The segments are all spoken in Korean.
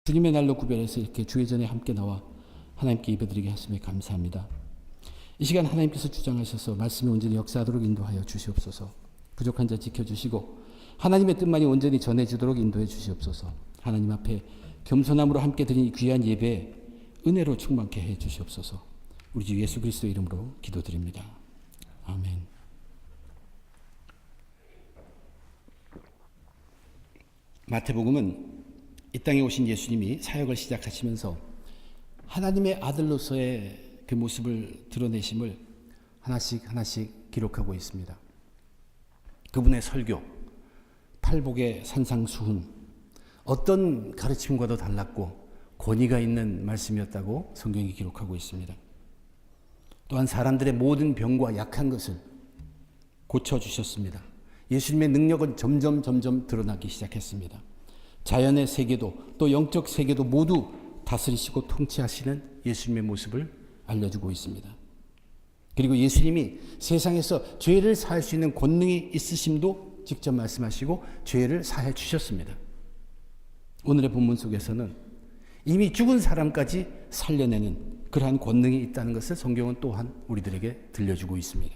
주님의 날로 구별해서 이렇게 주의 전에 함께 나와 하나님께 예배드리게 하심에 감사합니다. 이 시간 하나님께서 주장하셔서 말씀이 온전히 역사하도록 인도하여 주시옵소서. 부족한 자 지켜주시고 하나님의 뜻만이 온전히 전해지도록 인도해 주시옵소서. 하나님 앞에 겸손함으로 함께 드린 이 귀한 예배에 은혜로 충만케 해 주시옵소서. 우리 주 예수 그리스도 이름으로 기도드립니다. 아멘. 마태복음은 이 땅에 오신 예수님이 사역을 시작하시면서 하나님의 아들로서의 그 모습을 드러내심을 하나씩 기록하고 있습니다. 그분의 설교, 팔복의 산상수훈, 어떤 가르침과도 달랐고 권위가 있는 말씀이었다고 성경이 기록하고 있습니다. 또한 사람들의 모든 병과 약한 것을 고쳐주셨습니다. 예수님의 능력은 점점 드러나기 시작했습니다. 자연의 세계도 또 영적 세계도 모두 다스리시고 통치하시는 예수님의 모습을 알려주고 있습니다. 그리고 예수님이 세상에서 죄를 사할 수 있는 권능이 있으심도 직접 말씀하시고 죄를 사해 주셨습니다. 오늘의 본문 속에서는 이미 죽은 사람까지 살려내는 그러한 권능이 있다는 것을 성경은 또한 우리들에게 들려주고 있습니다.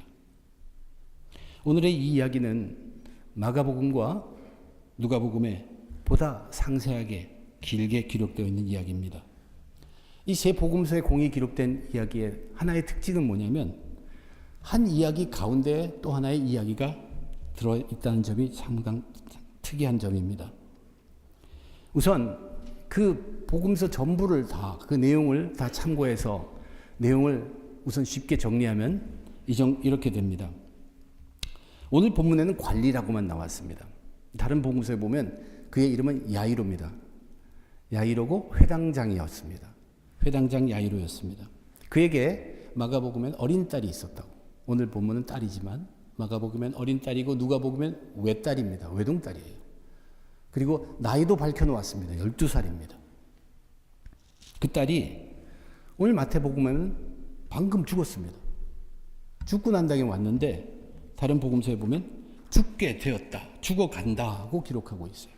오늘의 이 이야기는 마가복음과 누가복음에 보다 상세하게 길게 기록되어 있는 이야기입니다. 이 세 복음서에 공이 기록된 이야기의 하나의 특징은 뭐냐면 한 이야기 가운데 또 하나의 이야기가 들어있다는 점이 상당히 특이한 점입니다. 우선 그 복음서 전부를 다, 그 내용을 다 참고해서 내용을 우선 쉽게 정리하면 이렇게 됩니다. 오늘 본문에는 관리라고만 나왔습니다. 다른 복음서에 보면 그의 이름은 야이로입니다. 야이로고 회당장이었습니다. 회당장 야이로였습니다. 그에게 마가복음엔 어린 딸이 있었다고. 오늘 본문은 딸이지만 마가복음엔 어린 딸이고 누가복음엔 외딸입니다. 외동딸이에요. 그리고 나이도 밝혀놓았습니다. 12살입니다. 그 딸이 오늘 마태복음에는 방금 죽었습니다. 죽고 난 다음에 왔는데 다른 복음서에 보면 죽게 되었다, 죽어간다 하고 기록하고 있어요.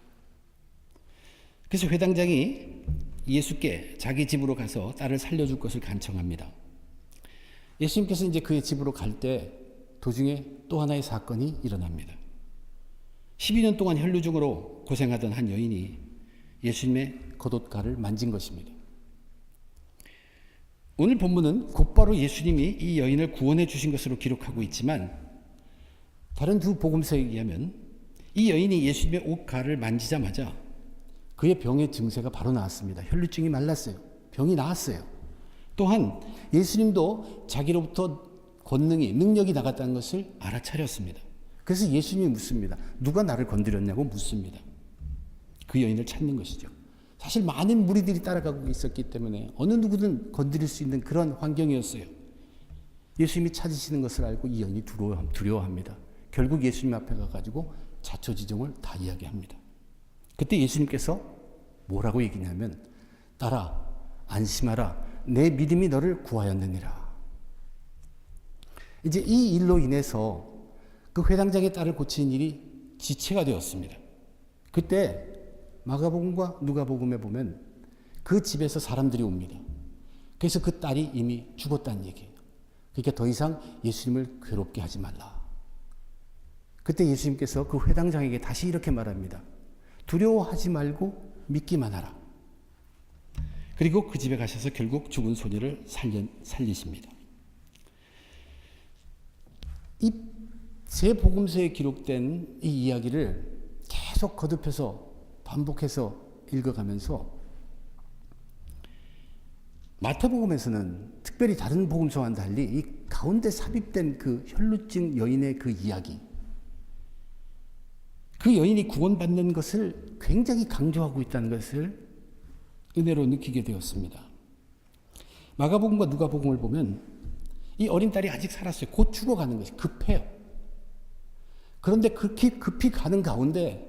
그래서 회당장이 예수께 자기 집으로 가서 딸을 살려줄 것을 간청합니다. 예수님께서 이제 그의 집으로 갈 때 도중에 또 하나의 사건이 일어납니다. 12년 동안 혈루증으로 고생하던 한 여인이 예수님의 겉옷가를 만진 것입니다. 오늘 본문은 곧바로 예수님이 이 여인을 구원해 주신 것으로 기록하고 있지만 다른 두 복음서에 의하면 이 여인이 예수님의 옷가를 만지자마자 그의 병의 증세가 바로 나왔습니다. 혈루증이 말랐어요. 병이 나았어요. 또한 예수님도 자기로부터 권능이, 능력이 나갔다는 것을 알아차렸습니다. 그래서 예수님이 묻습니다. 누가 나를 건드렸냐고 묻습니다. 그 여인을 찾는 것이죠. 사실 많은 무리들이 따라가고 있었기 때문에 어느 누구든 건드릴 수 있는 그런 환경이었어요. 예수님이 찾으시는 것을 알고 이 여인이 두려워합니다. 결국 예수님 앞에 가가지고 자초지종을 다 이야기합니다. 그때 예수님께서 뭐라고 얘기냐면 딸아 안심하라 내 믿음이 너를 구하였느니라. 이제 이 일로 인해서 그 회당장의 딸을 고치는 일이 지체가 되었습니다. 그때 마가복음과 누가복음에 보면 그 집에서 사람들이 옵니다. 그래서 그 딸이 이미 죽었다는 얘기예요. 그러니까 더 이상 예수님을 괴롭게 하지 말라. 그때 예수님께서 그 회당장에게 다시 이렇게 말합니다. 두려워하지 말고 믿기만 하라. 그리고 그 집에 가셔서 결국 죽은 소녀를 살리십니다. 이 세 복음서에 기록된 이 이야기를 계속 거듭해서 반복해서 읽어가면서 마태복음에서는 특별히 다른 복음서와는 달리 이 가운데 삽입된 그 혈루증 여인의 그 이야기, 그 여인이 구원받는 것을 굉장히 강조하고 있다는 것을 은혜로 느끼게 되었습니다. 마가복음과 누가복음을 보면 이 어린 딸이 아직 살았어요. 곧 죽어가는 것이 급해요. 그런데 그렇게 급히 가는 가운데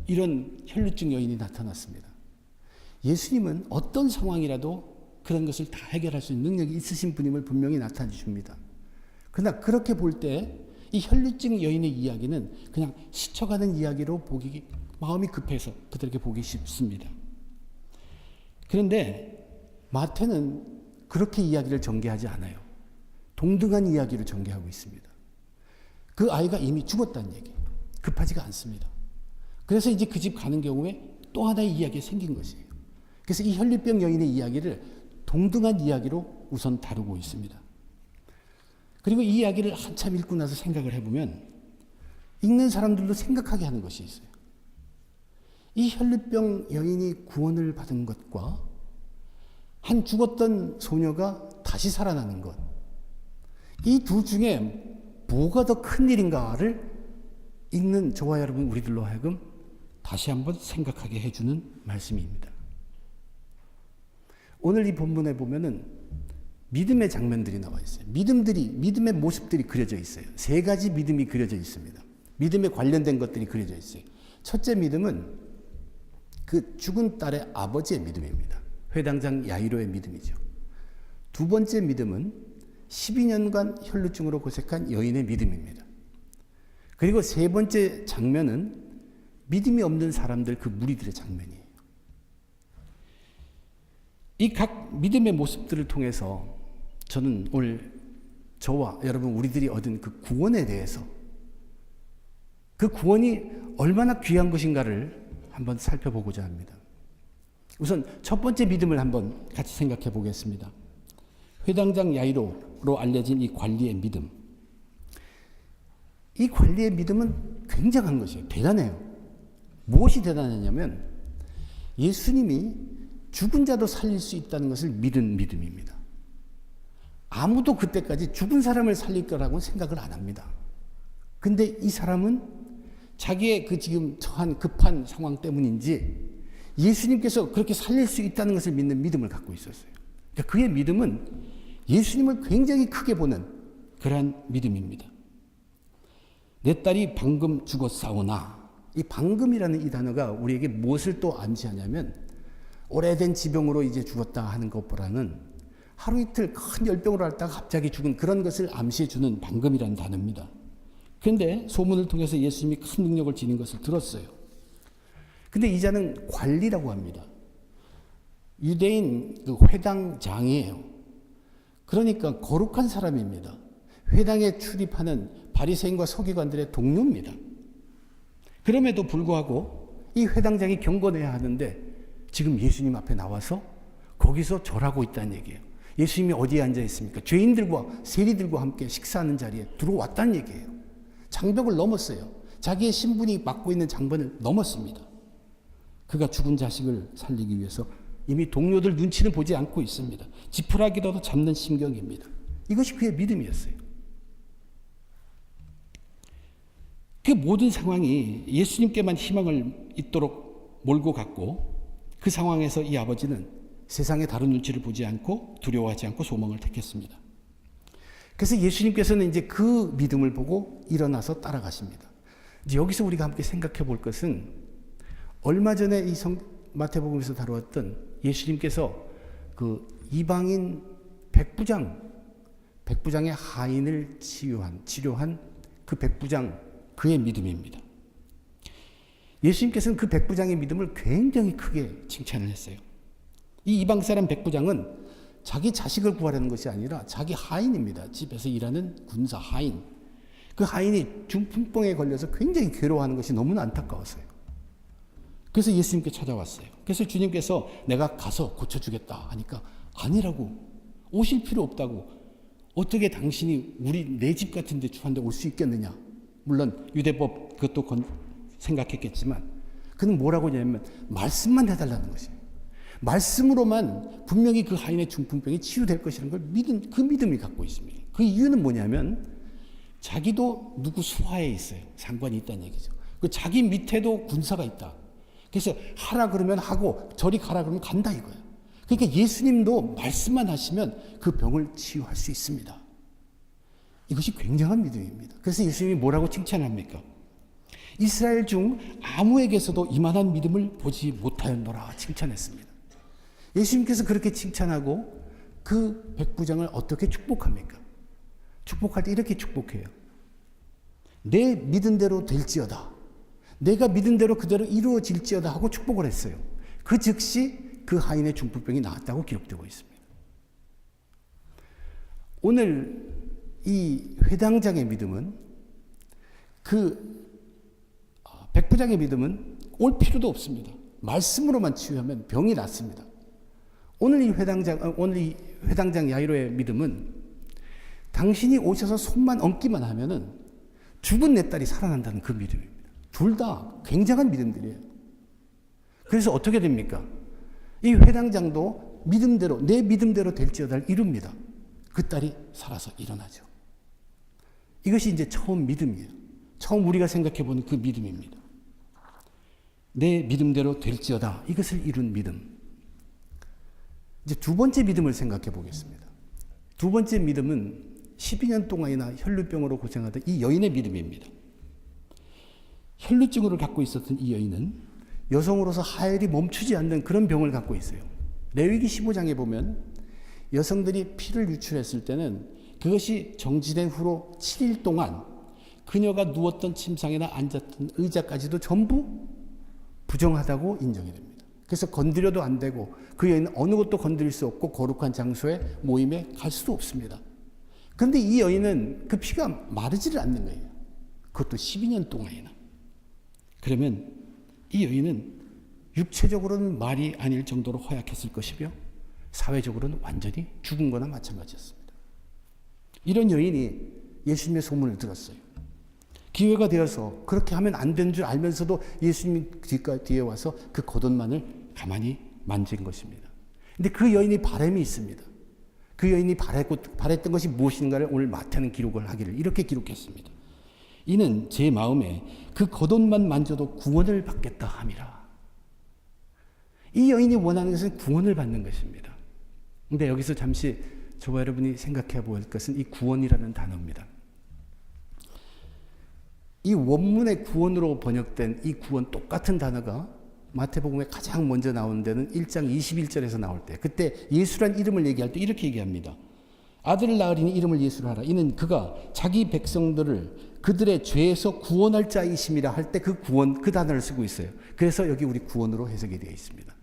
이런 혈루증 여인이 나타났습니다. 예수님은 어떤 상황이라도 그런 것을 다 해결할 수 있는 능력이 있으신 분임을 분명히 나타내 줍니다. 그러나 그렇게 볼 때 이 혈루증 여인의 이야기는 그냥 스쳐가는 이야기로 보기 마음이 급해서 그들에게 보기 쉽습니다. 그런데 마태는 그렇게 이야기를 전개하지 않아요. 동등한 이야기를 전개하고 있습니다. 그 아이가 이미 죽었다는 얘기예요. 급하지가 않습니다. 그래서 이제 그 집 가는 경우에 또 하나의 이야기가 생긴 것이에요. 그래서 이 혈류병 여인의 이야기를 동등한 이야기로 우선 다루고 있습니다. 그리고 이 이야기를 한참 읽고 나서 생각을 해보면 읽는 사람들도 생각하게 하는 것이 있어요. 이 혈류병 여인이 구원을 받은 것과 한 죽었던 소녀가 다시 살아나는 것, 이 두 중에 뭐가 더 큰 일인가를 읽는 저와 여러분 우리들로 하여금 다시 한번 생각하게 해주는 말씀입니다. 오늘 이 본문에 보면은 믿음의 장면들이 나와 있어요. 믿음의 모습들이 그려져 있어요. 세 가지 믿음이 그려져 있습니다. 믿음에 관련된 것들이 그려져 있어요. 첫째 믿음은 그 죽은 딸의 아버지의 믿음입니다. 회당장 야이로의 믿음이죠. 두 번째 믿음은 12년간 혈루증으로 고생한 여인의 믿음입니다. 그리고 세 번째 장면은 믿음이 없는 사람들, 그 무리들의 장면이에요. 이 각 믿음의 모습들을 통해서 저는 오늘 저와 여러분 우리들이 얻은 그 구원에 대해서, 그 구원이 얼마나 귀한 것인가를 한번 살펴보고자 합니다. 우선 첫 번째 믿음을 한번 같이 생각해 보겠습니다. 회당장 야이로로 알려진 이 관리의 믿음. 이 관리의 믿음은 굉장한 것이에요. 대단해요. 무엇이 대단하냐면 예수님이 죽은 자도 살릴 수 있다는 것을 믿은 믿음입니다. 아무도 그때까지 죽은 사람을 살릴 거라고는 생각을 안 합니다. 근데 이 사람은 자기의 그 지금 처한 급한 상황 때문인지 예수님께서 그렇게 살릴 수 있다는 것을 믿는 믿음을 갖고 있었어요. 그러니까 그의 믿음은 예수님을 굉장히 크게 보는 그러한 믿음입니다. 내 딸이 방금 죽었사오나, 이 방금이라는 이 단어가 우리에게 무엇을 또 암시하냐면 오래된 지병으로 이제 죽었다 하는 것보다는 하루 이틀 큰 열병으로 앓다가 갑자기 죽은 그런 것을 암시해 주는 방금이라는 단어입니다. 그런데 소문을 통해서 예수님이 큰 능력을 지닌 것을 들었어요. 근데 이 자는 관리라고 합니다. 유대인 그 회당장이에요. 그러니까 거룩한 사람입니다. 회당에 출입하는 바리새인과 서기관들의 동료입니다. 그럼에도 불구하고 이 회당장이 경건해야 하는데 지금 예수님 앞에 나와서 거기서 절하고 있다는 얘기예요. 예수님이 어디에 앉아 있습니까? 죄인들과 세리들과 함께 식사하는 자리에 들어왔다는 얘기예요. 장벽을 넘었어요. 자기의 신분이 맡고 있는 장벽을 넘었습니다. 그가 죽은 자식을 살리기 위해서 이미 동료들 눈치는 보지 않고 있습니다. 지푸라기라도 잡는 심경입니다. 이것이 그의 믿음이었어요. 그 모든 상황이 예수님께만 희망을 있도록 몰고 갔고, 그 상황에서 이 아버지는 세상의 다른 눈치를 보지 않고 두려워하지 않고 소망을 택했습니다. 그래서 예수님께서는 이제 그 믿음을 보고 일어나서 따라가십니다. 이제 여기서 우리가 함께 생각해 볼 것은 얼마 전에 이 마태복음에서 다루었던 예수님께서 그 이방인 백부장의 하인을 치료한 그 백부장, 그의 믿음입니다. 예수님께서는 그 백부장의 믿음을 굉장히 크게 칭찬을 했어요. 이 이방 사람 백부장은 자기 자식을 구하려는 것이 아니라 자기 하인입니다. 집에서 일하는 군사 하인. 그 하인이 중풍병에 걸려서 굉장히 괴로워하는 것이 너무나 안타까웠어요. 그래서 예수님께 찾아왔어요. 그래서 주님께서 내가 가서 고쳐주겠다 하니까 아니라고, 오실 필요 없다고, 어떻게 당신이 내 집 같은 데 주한테 올 수 있겠느냐. 물론 유대법 그것도 생각했겠지만 그는 뭐라고 하냐면 말씀만 해달라는 것이에요. 말씀으로만 분명히 그 하인의 중풍병이 치유될 것이라는 걸 믿은 그 믿음이 갖고 있습니다. 그 이유는 뭐냐면 자기도 누구 수하에 있어요. 상관이 있다는 얘기죠. 그 자기 밑에도 군사가 있다. 그래서 하라 그러면 하고 저리 가라 그러면 간다 이거예요. 그러니까 예수님도 말씀만 하시면 그 병을 치유할 수 있습니다. 이것이 굉장한 믿음입니다. 그래서 예수님이 뭐라고 칭찬합니까? 이스라엘 중 아무에게서도 이만한 믿음을 보지 못하였노라 칭찬했습니다. 예수님께서 그렇게 칭찬하고 그 백부장을 어떻게 축복합니까? 축복할 때 이렇게 축복해요. 내 믿은 대로 될지어다. 내가 믿은 대로 그대로 이루어질지어다 하고 축복을 했어요. 그 즉시 그 하인의 중풍병이 나았다고 기록되고 있습니다. 오늘 이 회당장의 믿음은, 그 백부장의 믿음은 올 필요도 없습니다. 말씀으로만 치유하면 병이 낫습니다. 오늘 이 회당장 야이로의 믿음은 당신이 오셔서 손만 얹기만 하면은 죽은 내 딸이 살아난다는 그 믿음입니다. 둘 다 굉장한 믿음들이에요. 그래서 어떻게 됩니까? 이 회당장도 믿음대로, 내 믿음대로 될지어다를 이룹니다. 그 딸이 살아서 일어나죠. 이것이 이제 처음 믿음이에요. 처음 우리가 생각해보는 그 믿음입니다. 내 믿음대로 될지어다, 이것을 이룬 믿음. 이제 두 번째 믿음을 생각해 보겠습니다. 두 번째 믿음은 12년 동안이나 혈루병으로 고생하던 이 여인의 믿음입니다. 혈루증후를 갖고 있었던 이 여인은 여성으로서 하혈이 멈추지 않는 그런 병을 갖고 있어요. 레위기 15장에 보면 여성들이 피를 유출했을 때는 그것이 정지된 후로 7일 동안 그녀가 누웠던 침상이나 앉았던 의자까지도 전부 부정하다고 인정이 됩니다. 그래서 건드려도 안 되고 그 여인은 어느 것도 건드릴 수 없고 거룩한 장소에 모임에 갈 수도 없습니다. 그런데 이 여인은 그 피가 마르지를 않는 거예요. 그것도 12년 동안이나. 그러면 이 여인은 육체적으로는 말이 아닐 정도로 허약했을 것이며 사회적으로는 완전히 죽은 거나 마찬가지였습니다. 이런 여인이 예수님의 소문을 들었어요. 기회가 되어서 그렇게 하면 안 되는 줄 알면서도 예수님 뒤에 와서 그 겉옷만을 가만히 만진 것입니다. 근데 그 여인이 바람이 있습니다. 그 여인이 바랬던 것이 무엇인가를 오늘 마태는 기록을 하기를 이렇게 기록했습니다. 이는 제 마음에 그 겉옷만 만져도 구원을 받겠다 함이라. 이 여인이 원하는 것은 구원을 받는 것입니다. 근데 여기서 잠시 저와 여러분이 생각해 볼 것은 이 구원이라는 단어입니다. 이 원문의 구원으로 번역된 이 구원 똑같은 단어가 마태복음에 가장 먼저 나오는 데는 1장 21절에서 나올 때, 그때 예수란 이름을 얘기할 때 이렇게 얘기합니다. 아들을 낳으리니 이름을 예수라 하라. 이는 그가 자기 백성들을 그들의 죄에서 구원할 자이심이라 할 때 그 구원, 그 단어를 쓰고 있어요. 그래서 여기 우리 구원으로 해석이 되어 있습니다.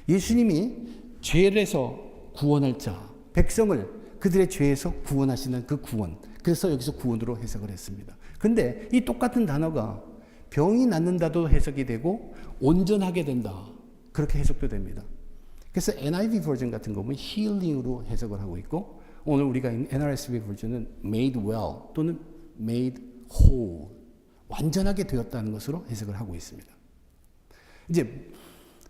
예수님이 죄에서 구원할 자, 백성을 그들의 죄에서 구원하시는 그 구원. 그래서 여기서 구원으로 해석을 했습니다. 근데 이 똑같은 단어가 병이 낫는다도 해석이 되고 온전하게 된다, 그렇게 해석도 됩니다. 그래서 NIV 버전 같은 거 보면 healing으로 해석을 하고 있고, 오늘 우리가 있는 NRSV 버전은 made well 또는 made whole, 완전하게 되었다는 것으로 해석을 하고 있습니다. 이제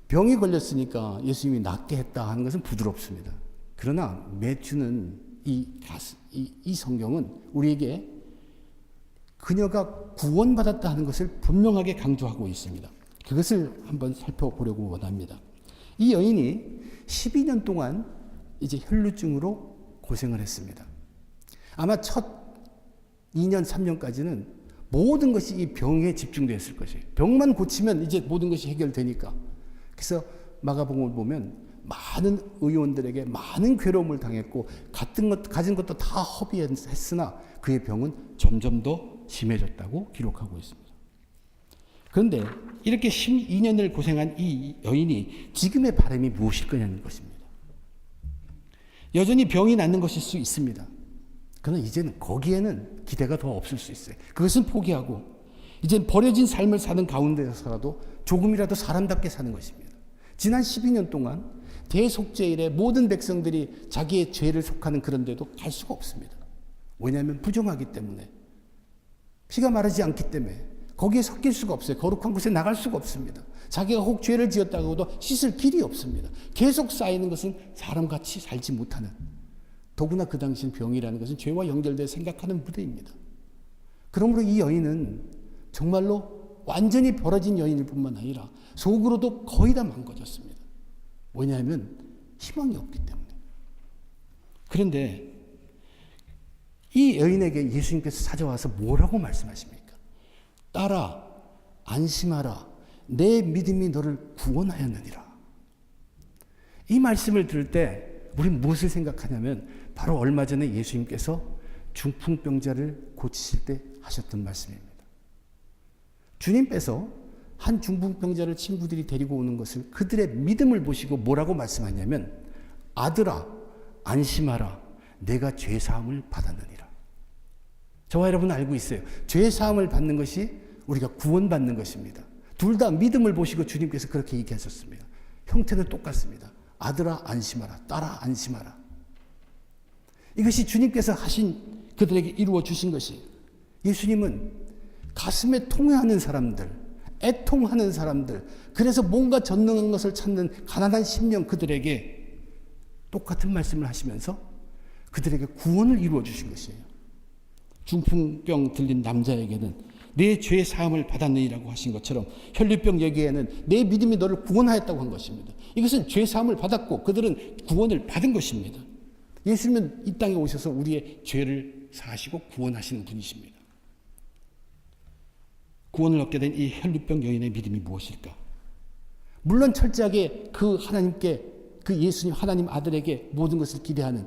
병이 걸렸으니까 예수님이 낫게 했다 하는 것은 부드럽습니다. 그러나 매주는 이 성경은 우리에게 그녀가 구원받았다 하는 것을 분명하게 강조하고 있습니다. 그것을 한번 살펴보려고 원합니다. 이 여인이 12년 동안 이제 혈루증으로 고생을 했습니다. 아마 첫 2년, 3년까지는 모든 것이 이 병에 집중되었을 것이에요. 병만 고치면 이제 모든 것이 해결되니까. 그래서 마가복음을 보면 많은 의원들에게 많은 괴로움을 당했고 가진 것도 다 허비했으나 그의 병은 점점 더 심해졌다고 기록하고 있습니다. 그런데 이렇게 12년을 고생한 이 여인이 지금의 바람이 무엇일 거냐는 것입니다. 여전히 병이 낫는 것일 수 있습니다. 그러나 이제는 거기에는 기대가 더 없을 수 있어요. 그것은 포기하고 이제 버려진 삶을 사는 가운데서라도 조금이라도 사람답게 사는 것입니다. 지난 12년 동안 대속죄일에 모든 백성들이 자기의 죄를 속하는 그런 데도 갈 수가 없습니다. 왜냐하면 부정하기 때문에, 피가 마르지 않기 때문에 거기에 섞일 수가 없어요. 거룩한 곳에 나갈 수가 없습니다. 자기가 혹 죄를 지었다고 해도 씻을 길이 없습니다. 계속 쌓이는 것은 사람같이 살지 못하는, 더구나 그 당시엔 병이라는 것은 죄와 연결되어 생각하는 무대입니다. 그러므로 이 여인은 정말로 완전히 벌어진 여인일 뿐만 아니라 속으로도 거의 다 망가졌습니다. 왜냐하면 희망이 없기 때문에. 그런데 이 여인에게 예수님께서 찾아와서 뭐라고 말씀하십니까? 딸아, 안심하라. 내 믿음이 너를 구원하였느니라. 이 말씀을 들을 때 우리는 무엇을 생각하냐면 바로 얼마 전에 예수님께서 중풍병자를 고치실 때 하셨던 말씀입니다. 주님께서 한 중풍병자를 친구들이 데리고 오는 것을 그들의 믿음을 보시고 뭐라고 말씀하냐면 아들아 안심하라 내가 죄사함을 받았느니라. 저와 여러분 알고 있어요. 죄사함을 받는 것이 우리가 구원받는 것입니다. 둘 다 믿음을 보시고 주님께서 그렇게 얘기하셨습니다. 형태는 똑같습니다. 아들아 안심하라, 딸아 안심하라. 이것이 주님께서 하신 그들에게 이루어 주신 것이에요. 예수님은 가슴에 통회하는 사람들, 애통하는 사람들, 그래서 뭔가 전능한 것을 찾는 가난한 심령 그들에게 똑같은 말씀을 하시면서 그들에게 구원을 이루어 주신 것이에요. 중풍병 들린 남자에게는 내 죄 사함을 받았느니라고 하신 것처럼 혈류병 얘기에는 내 믿음이 너를 구원하였다고 한 것입니다. 이것은 죄 사함을 받았고 그들은 구원을 받은 것입니다. 예수님은 이 땅에 오셔서 우리의 죄를 사하시고 구원하시는 분이십니다. 구원을 얻게 된 이 혈류병 여인의 믿음이 무엇일까? 물론 철저하게 그 하나님께, 그 예수님 하나님 아들에게 모든 것을 기대하는,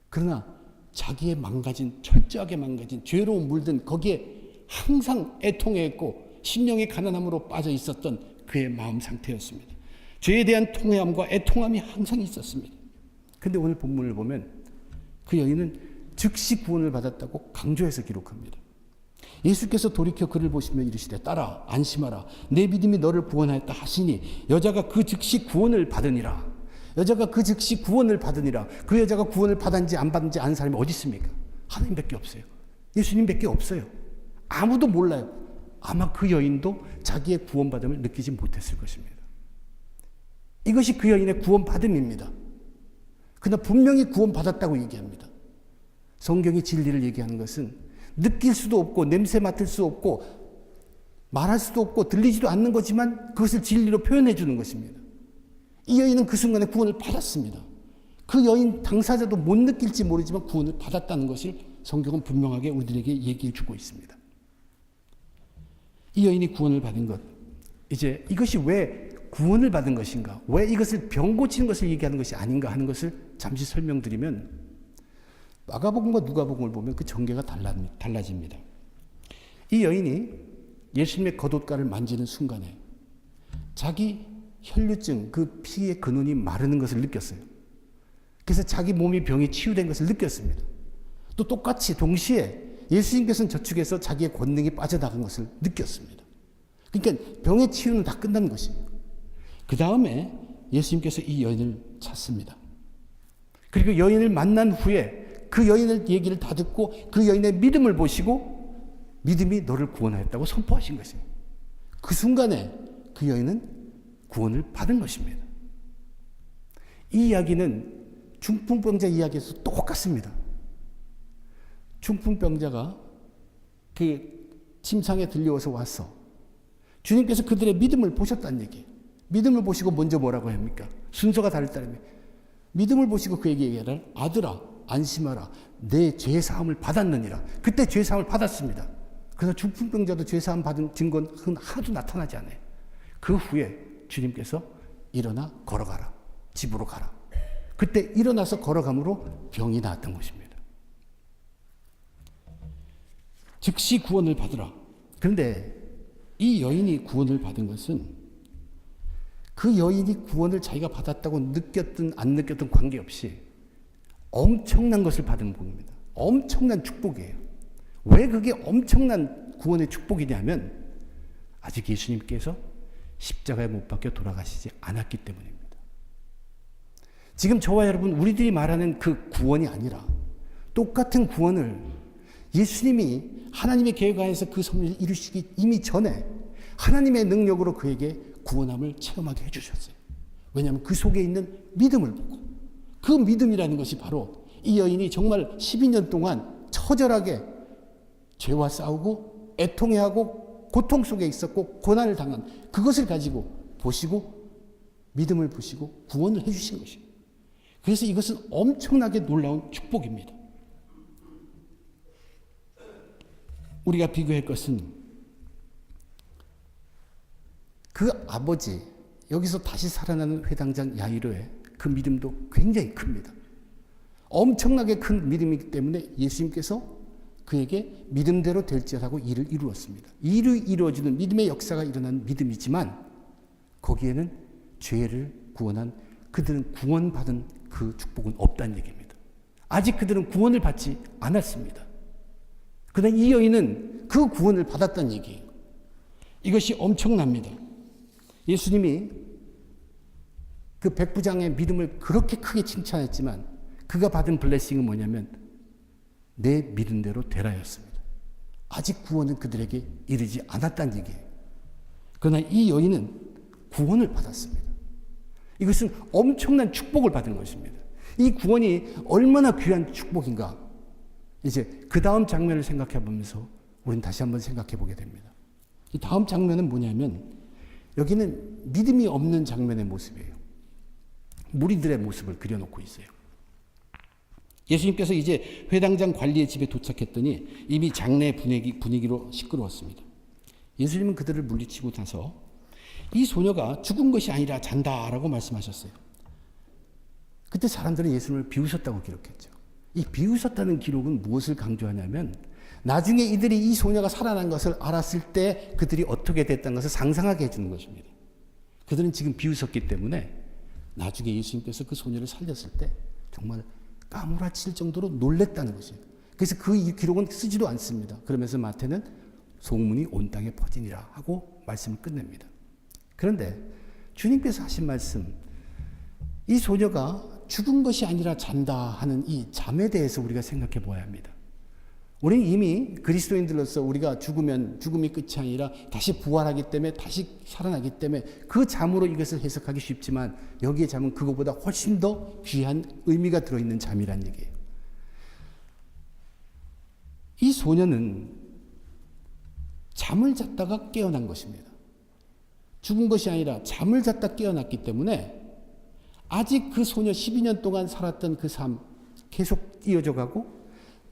그러나 자기의 망가진, 철저하게 망가진 죄로 물든 거기에 항상 애통해했고 심령의 가난함으로 빠져 있었던 그의 마음 상태였습니다. 죄에 대한 통회함과 애통함이 항상 있었습니다. 그런데 오늘 본문을 보면 그 여인은 즉시 구원을 받았다고 강조해서 기록합니다. 예수께서 돌이켜 그를 보시며 이르시되 딸아 안심하라 내 믿음이 너를 구원하였다 하시니 여자가 그 즉시 구원을 받으니라. 여자가 그 즉시 구원을 받으니라. 그 여자가 구원을 받았는지 안 받은지 아는 사람이 어디 있습니까? 하나님밖에 없어요. 예수님밖에 없어요. 아무도 몰라요. 아마 그 여인도 자기의 구원받음을 느끼지 못했을 것입니다. 이것이 그 여인의 구원받음입니다. 그러나 분명히 구원받았다고 얘기합니다. 성경이 진리를 얘기하는 것은 느낄 수도 없고 냄새 맡을 수 없고 말할 수도 없고 들리지도 않는 거지만 그것을 진리로 표현해 주는 것입니다. 이 여인은 그 순간에 구원을 받았습니다. 그 여인 당사자도 못 느낄지 모르지만 구원을 받았다는 것을 성경은 분명하게 우리들에게 얘기해 주고 있습니다. 이 여인이 구원을 받은 것, 이제 이것이 왜 구원을 받은 것인가, 왜 이것을 병 고치는 것을 얘기하는 것이 아닌가 하는 것을 잠시 설명드리면, 마가복음과 누가복음을 보면 그 전개가 달라집니다. 이 여인이 예수님의 겉옷가를 만지는 순간에 자기 혈류증, 그 피의 근원이 마르는 것을 느꼈어요. 그래서 자기 몸이 병이 치유된 것을 느꼈습니다. 또 똑같이 동시에 예수님께서는 저축에서 자기의 권능이 빠져나간 것을 느꼈습니다. 그러니까 병의 치유는 다 끝난 것이에요. 그 다음에 예수님께서 이 여인을 찾습니다. 그리고 여인을 만난 후에 그 여인의 얘기를 다 듣고 그 여인의 믿음을 보시고 믿음이 너를 구원하였다고 선포하신 것이에요. 그 순간에 그 여인은 구원을 받은 것입니다. 이 이야기는 중풍병자 이야기에서 똑같습니다. 중풍병자가 그 침상에 들려와서 왔어. 주님께서 그들의 믿음을 보셨다는 얘기예요. 믿음을 보시고 먼저 뭐라고 합니까? 순서가 다를 따르면 믿음을 보시고 그에게 얘기하라. 아들아 안심하라. 내 죄사함을 받았느니라. 그때 죄사함을 받았습니다. 그래서 중풍병자도 죄사함 받은 증거는 하나도 나타나지 않아요. 그 후에 주님께서 일어나 걸어가라. 집으로 가라. 그때 일어나서 걸어감으로 병이 나았던 것입니다. 즉시 구원을 받으라. 그런데 이 여인이 구원을 받은 것은 그 여인이 구원을 자기가 받았다고 느꼈든 안 느꼈든 관계없이 엄청난 것을 받은 복입니다. 엄청난 축복이에요. 왜 그게 엄청난 구원의 축복이냐면 아직 예수님께서 십자가에 못 박혀 돌아가시지 않았기 때문입니다. 지금 저와 여러분 우리들이 말하는 그 구원이 아니라 똑같은 구원을 예수님이 하나님의 계획 안에서 그 섭리를 이루시기 이미 전에 하나님의 능력으로 그에게 구원함을 체험하게 해주셨어요. 왜냐하면 그 속에 있는 믿음을 보고, 그 믿음이라는 것이 바로 이 여인이 정말 12년 동안 처절하게 죄와 싸우고 애통해하고 고통 속에 있었고 고난을 당한 그것을 가지고 보시고 믿음을 보시고 구원을 해주신 것입니다. 그래서 이것은 엄청나게 놀라운 축복입니다. 우리가 비교할 것은 그 아버지, 여기서 다시 살아나는 회당장 야이로의 그 믿음도 굉장히 큽니다. 엄청나게 큰 믿음이기 때문에 예수님께서 그에게 믿음대로 될지라고 일을 이루었습니다. 일을 이루어지는 믿음의 역사가 일어난 믿음이지만 거기에는 죄를 구원한 그들은 구원받은 그 축복은 없다는 얘기입니다. 아직 그들은 구원을 받지 않았습니다. 그러나 이 여인은 그 구원을 받았다는 얘기예요. 이것이 엄청납니다. 예수님이 그 백부장의 믿음을 그렇게 크게 칭찬했지만 그가 받은 블레싱은 뭐냐면 내 믿은 대로 되라였습니다. 아직 구원은 그들에게 이르지 않았다는 얘기예요. 그러나 이 여인은 구원을 받았습니다. 이것은 엄청난 축복을 받은 것입니다. 이 구원이 얼마나 귀한 축복인가. 이제 그 다음 장면을 생각해 보면서 우리는 다시 한번 생각해 보게 됩니다. 이 다음 장면은 뭐냐면 여기는 믿음이 없는 장면의 모습이에요. 무리들의 모습을 그려놓고 있어요. 예수님께서 이제 회당장 관리의 집에 도착했더니 이미 장례 분위기로 시끄러웠습니다. 예수님은 그들을 물리치고 나서 이 소녀가 죽은 것이 아니라 잔다라고 말씀하셨어요. 그때 사람들은 예수님을 비웃었다고 기록했죠. 이 비웃었다는 기록은 무엇을 강조하냐면 나중에 이들이 이 소녀가 살아난 것을 알았을 때 그들이 어떻게 됐다는 것을 상상하게 해주는 것입니다. 그들은 지금 비웃었기 때문에 나중에 예수님께서 그 소녀를 살렸을 때 정말 까무라칠 정도로 놀랬다는 것이에요. 그래서 그 기록은 쓰지도 않습니다. 그러면서 마태는 소문이 온 땅에 퍼지니라 하고 말씀을 끝냅니다. 그런데 주님께서 하신 말씀, 이 소녀가 죽은 것이 아니라 잔다 하는 이 잠에 대해서 우리가 생각해 보아야 합니다. 우리는 이미 그리스도인들로서 우리가 죽으면 죽음이 끝이 아니라 다시 부활하기 때문에 다시 살아나기 때문에 그 잠으로 이것을 해석하기 쉽지만 여기의 잠은 그것보다 훨씬 더 귀한 의미가 들어있는 잠이란 얘기예요. 이 소녀는 잠을 잤다가 깨어난 것입니다. 죽은 것이 아니라 잠을 잤다 깨어났기 때문에 아직 그 소녀 12년 동안 살았던 그 삶 계속 이어져 가고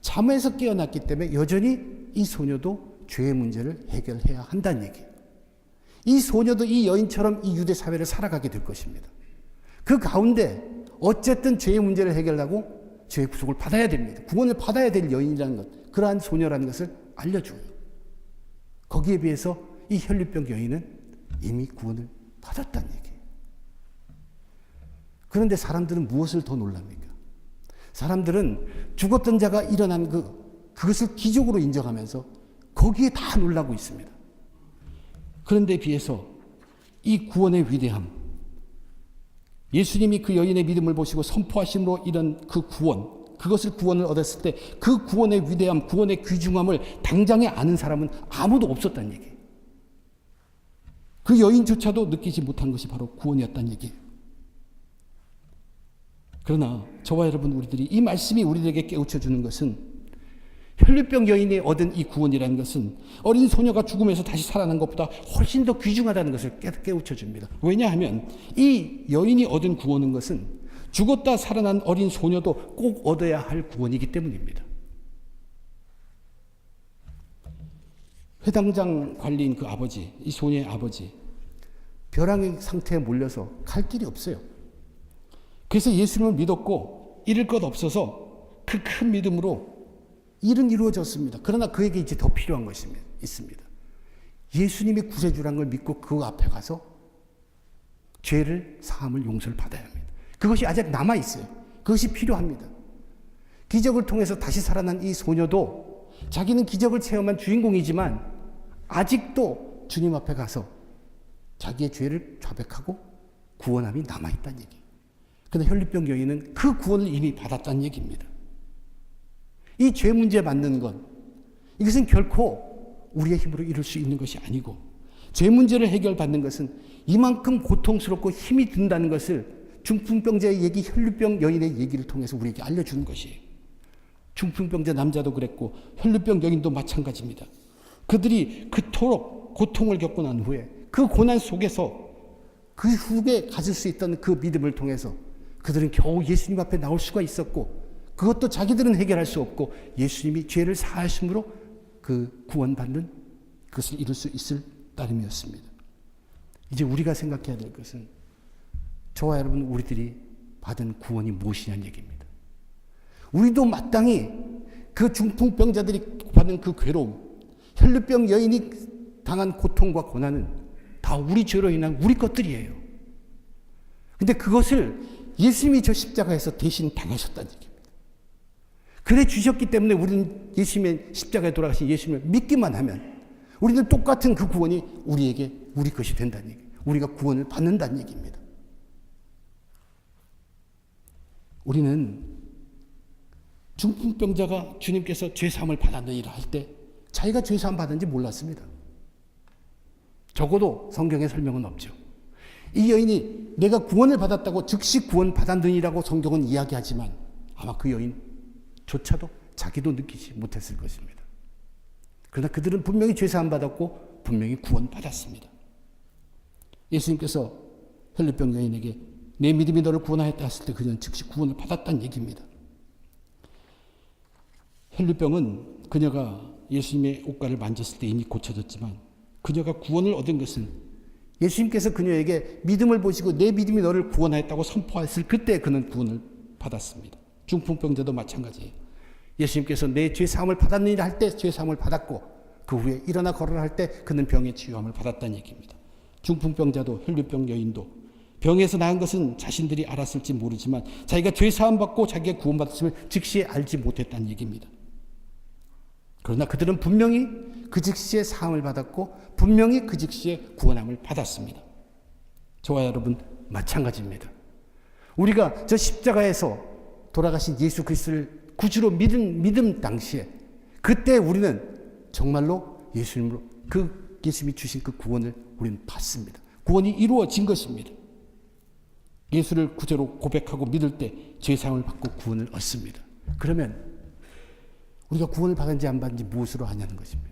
잠에서 깨어났기 때문에 여전히 이 소녀도 죄의 문제를 해결해야 한다는 얘기예요. 이 소녀도 이 여인처럼 이 유대 사회를 살아가게 될 것입니다. 그 가운데 어쨌든 죄의 문제를 해결하고 죄의 구속을 받아야 됩니다. 구원을 받아야 될 여인이라는 것, 그러한 소녀라는 것을 알려줘요. 거기에 비해서 이 혈류병 여인은 이미 구원을 받았다는 얘기예요. 그런데 사람들은 무엇을 더 놀랍니까? 사람들은 죽었던 자가 일어난 그것을 기적으로 인정하면서 거기에 다 놀라고 있습니다. 그런데 비해서 이 구원의 위대함, 예수님이 그 여인의 믿음을 보시고 선포하심으로 이런 그 구원, 그것을 구원을 얻었을 때 그 구원의 위대함, 구원의 귀중함을 당장에 아는 사람은 아무도 없었다는 얘기예요. 그 여인조차도 느끼지 못한 것이 바로 구원이었다는 얘기예요. 그러나 저와 여러분 우리들이 이 말씀이 우리들에게 깨우쳐 주는 것은 혈류병 여인이 얻은 이 구원이라는 것은 어린 소녀가 죽음에서 다시 살아난 것보다 훨씬 더 귀중하다는 것을 깨우쳐 줍니다. 왜냐하면 이 여인이 얻은 구원인 것은 죽었다 살아난 어린 소녀도 꼭 얻어야 할 구원이기 때문입니다. 회당장 관리인 그 아버지, 이 소녀의 아버지, 벼랑의 상태에 몰려서 갈 길이 없어요. 그래서 예수님을 믿었고 잃을 것 없어서 그 큰 믿음으로 일은 이루어졌습니다. 그러나 그에게 이제 더 필요한 것이 있습니다. 예수님이 구세주라는 걸 믿고 그 앞에 가서 죄를 사함을 용서를 받아야 합니다. 그것이 아직 남아있어요. 그것이 필요합니다. 기적을 통해서 다시 살아난 이 소녀도 자기는 기적을 체험한 주인공이지만 아직도 주님 앞에 가서 자기의 죄를 자백하고 구원함이 남아있다는 얘기예요. 그런데 혈류병 여인은 그 구원을 이미 받았다는 얘기입니다. 이 죄 문제 맞는 것, 이것은 결코 우리의 힘으로 이룰 수 있는 것이 아니고 죄 문제를 해결받는 것은 이만큼 고통스럽고 힘이 든다는 것을 중풍병자의 얘기, 혈류병 여인의 얘기를 통해서 우리에게 알려주는 것이에요. 중풍병자 남자도 그랬고 혈류병 여인도 마찬가지입니다. 그들이 그토록 고통을 겪고 난 후에 그 고난 속에서 그 후에 가질 수 있던 그 믿음을 통해서 그들은 겨우 예수님 앞에 나올 수가 있었고 그것도 자기들은 해결할 수 없고 예수님이 죄를 사하심으로 그 구원받는 그것을 이룰 수 있을 따름이었습니다. 이제 우리가 생각해야 될 것은 저와 여러분 우리들이 받은 구원이 무엇이냐는 얘기입니다. 우리도 마땅히 그 중풍병자들이 받는 그 괴로움, 혈루병 여인이 당한 고통과 고난은 다 우리 죄로 인한 우리 것들이에요. 근데 그것을 예수님이 저 십자가에서 대신 당하셨다는 얘기입니다. 그래 주셨기 때문에 우리는 예수님의 십자가에 돌아가신 예수님을 믿기만 하면 우리는 똑같은 그 구원이 우리에게 우리 것이 된다는 얘기예요. 우리가 구원을 받는다는 얘기입니다. 우리는 중풍병자가 주님께서 죄사함을 받았느니라 할 때 자기가 죄사함 받은지 몰랐습니다. 적어도 성경에 설명은 없죠. 이 여인이 내가 구원을 받았다고 즉시 구원 받았느니라고 성경은 이야기하지만 아마 그 여인조차도 자기도 느끼지 못했을 것입니다. 그러나 그들은 분명히 죄사함 받았고 분명히 구원 받았습니다. 예수님께서 혈루병 여인에게 내 믿음이 너를 구원하였다 했을 때 그녀는 즉시 구원을 받았다는 얘기입니다. 혈루병은 그녀가 예수님의 옷가를 만졌을 때 이미 고쳐졌지만 그녀가 구원을 얻은 것은 예수님께서 그녀에게 믿음을 보시고 내 믿음이 너를 구원하였다고 선포했을 그때 그는 구원을 받았습니다. 중풍병자도 마찬가지예요. 예수님께서 내 죄사함을 받았느니라 할 때 죄사함을 받았고 그 후에 일어나 걸으라 할 때 그는 병의 치유함을 받았다는 얘기입니다. 중풍병자도 혈루병 여인도 병에서 나은 것은 자신들이 알았을지 모르지만 자기가 죄사함 받고 자기가 구원받았음을 즉시에 알지 못했다는 얘기입니다. 그러나 그들은 분명히 그 즉시에 사함을 받았고 분명히 그 즉시에 구원함을 받았습니다. 저와 여러분 마찬가지입니다. 우리가 저 십자가에서 돌아가신 예수 그리스도를 구주로 믿음 당시에 그때 우리는 정말로 예수님으로 그 예수님이 주신 그 구원을 우리는 받습니다. 구원이 이루어진 것입니다. 예수를 구주로 고백하고 믿을 때 죄사함을 받고 구원을 얻습니다. 그러면 우리가 구원을 받은지 안 받은지 무엇으로 하냐는 것입니다.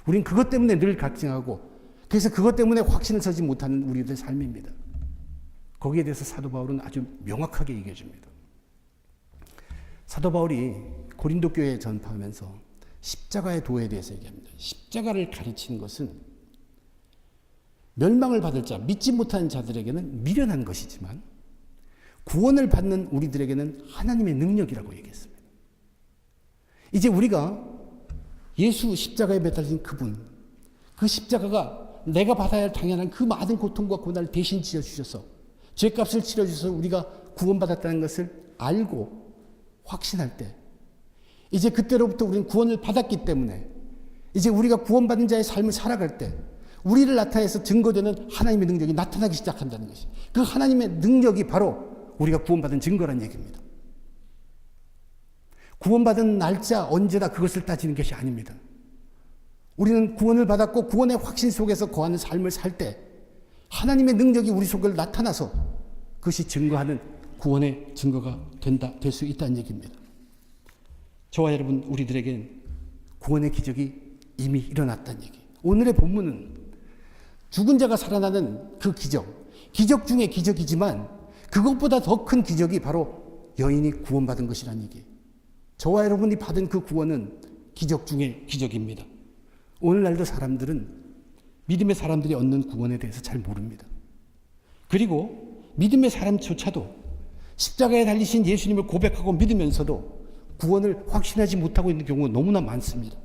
우리는 그것 때문에 늘 갈증하고 그래서 그것 때문에 확신을 서지 못하는 우리들의 삶입니다. 거기에 대해서 사도 바울은 아주 명확하게 얘기해줍니다. 사도 바울이 고린도 교회에 전파하면서 십자가의 도에 대해서 얘기합니다. 십자가를 가르치는 것은 멸망을 받을 자, 믿지 못하는 자들에게는 미련한 것이지만 구원을 받는 우리들에게는 하나님의 능력이라고 얘기했습니다. 이제 우리가 예수 십자가에 매달린 그분, 그 십자가가 내가 받아야 할 당연한 그 많은 고통과 고난을 대신 지어주셔서 죄값을 치러주셔서 우리가 구원받았다는 것을 알고 확신할 때 이제 그때로부터 우리는 구원을 받았기 때문에 이제 우리가 구원받은 자의 삶을 살아갈 때 우리를 나타내서 증거되는 하나님의 능력이 나타나기 시작한다는 것이 그 하나님의 능력이 바로 우리가 구원받은 증거란 얘기입니다. 구원받은 날짜 언제나 그것을 따지는 것이 아닙니다. 우리는 구원을 받았고 구원의 확신 속에서 거하는 삶을 살 때 하나님의 능력이 우리 속에 나타나서 그것이 증거하는 구원의 증거가 될 수 있다는 얘기입니다. 저와 여러분 우리들에겐 구원의 기적이 이미 일어났다는 얘기. 오늘의 본문은 죽은 자가 살아나는 그 기적 중에 기적이지만 그것보다 더 큰 기적이 바로 여인이 구원받은 것이라는 얘기예요. 저와 여러분이 받은 그 구원은 기적 중에 기적입니다. 오늘날도 믿음의 사람들이 얻는 구원에 대해서 잘 모릅니다. 그리고 믿음의 사람조차도 십자가에 달리신 예수님을 고백하고 믿으면서도 구원을 확신하지 못하고 있는 경우가 너무나 많습니다.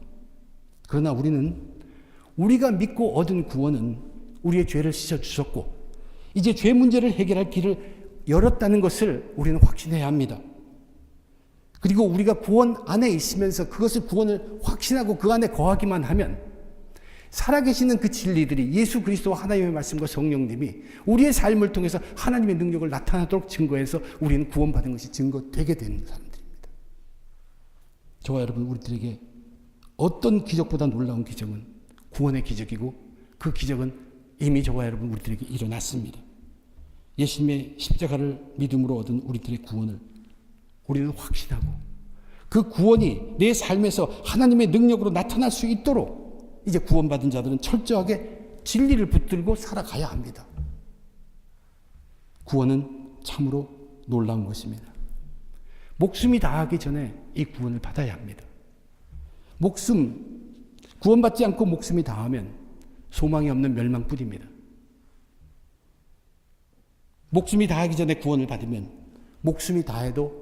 그러나 우리는 우리가 믿고 얻은 구원은 우리의 죄를 씻어주셨고 이제 죄 문제를 해결할 길을 열었다는 것을 우리는 확신해야 합니다. 그리고 우리가 구원 안에 있으면서 그것을 구원을 확신하고 그 안에 거하기만 하면 살아계시는 그 진리들이 예수 그리스도와 하나님의 말씀과 성령님이 우리의 삶을 통해서 하나님의 능력을 나타나도록 증거해서 우리는 구원받은 것이 증거되게 되는 사람들입니다. 저와 여러분 우리들에게 어떤 기적보다 놀라운 기적은 구원의 기적이고 그 기적은 이미 저와 여러분 우리들에게 일어났습니다. 예수님의 십자가를 믿음으로 얻은 우리들의 구원을 우리는 확신하고 그 구원이 내 삶에서 하나님의 능력으로 나타날 수 있도록 이제 구원받은 자들은 철저하게 진리를 붙들고 살아가야 합니다. 구원은 참으로 놀라운 것입니다. 목숨이 다하기 전에 이 구원을 받아야 합니다. 구원받지 않고 목숨이 다하면 소망이 없는 멸망뿐입니다. 목숨이 다하기 전에 구원을 받으면 목숨이 다해도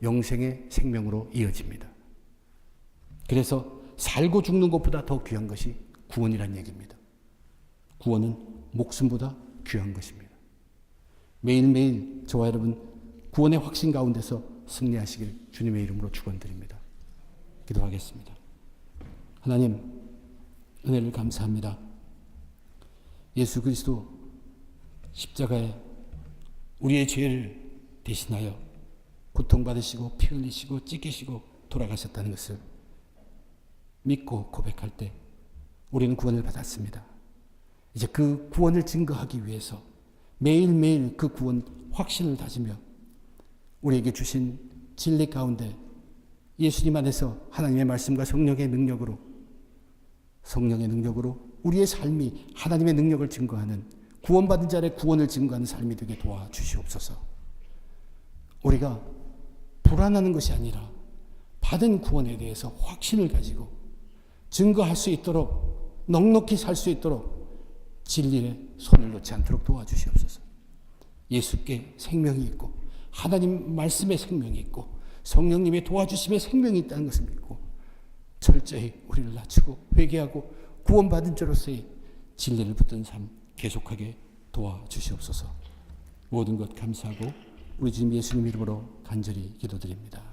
영생의 생명으로 이어집니다. 그래서 살고 죽는 것보다 더 귀한 것이 구원이란 얘기입니다. 구원은 목숨보다 귀한 것입니다. 매일매일 저와 여러분 구원의 확신 가운데서 승리하시길 주님의 이름으로 축원드립니다. 기도하겠습니다. 하나님, 은혜를 감사합니다. 예수 그리스도 십자가에 우리의 죄를 대신하여 고통받으시고 피 흘리시고 찢기시고 돌아가셨다는 것을 믿고 고백할 때 우리는 구원을 받았습니다. 이제 그 구원을 증거하기 위해서 매일매일 그 구원 확신을 다지며 우리에게 주신 진리 가운데 예수님 안에서 하나님의 말씀과 성령의 능력으로 우리의 삶이 하나님의 능력을 증거하는 구원받은 자의 구원을 증거하는 삶이 되게 도와주시옵소서. 우리가 불안하는 것이 아니라 받은 구원에 대해서 확신을 가지고 증거할 수 있도록 넉넉히 살 수 있도록 진리에 손을 놓지 않도록 도와주시옵소서. 예수께 생명이 있고 하나님 말씀에 생명이 있고 성령님의 도와주심에 생명이 있다는 것을 믿고 철저히 우리를 낮추고 회개하고 구원받은 자로서의 진리를 붙든 삶 계속하게 도와주시옵소서. 모든 것 감사하고 우리 주님 예수님 이름으로 간절히 기도드립니다.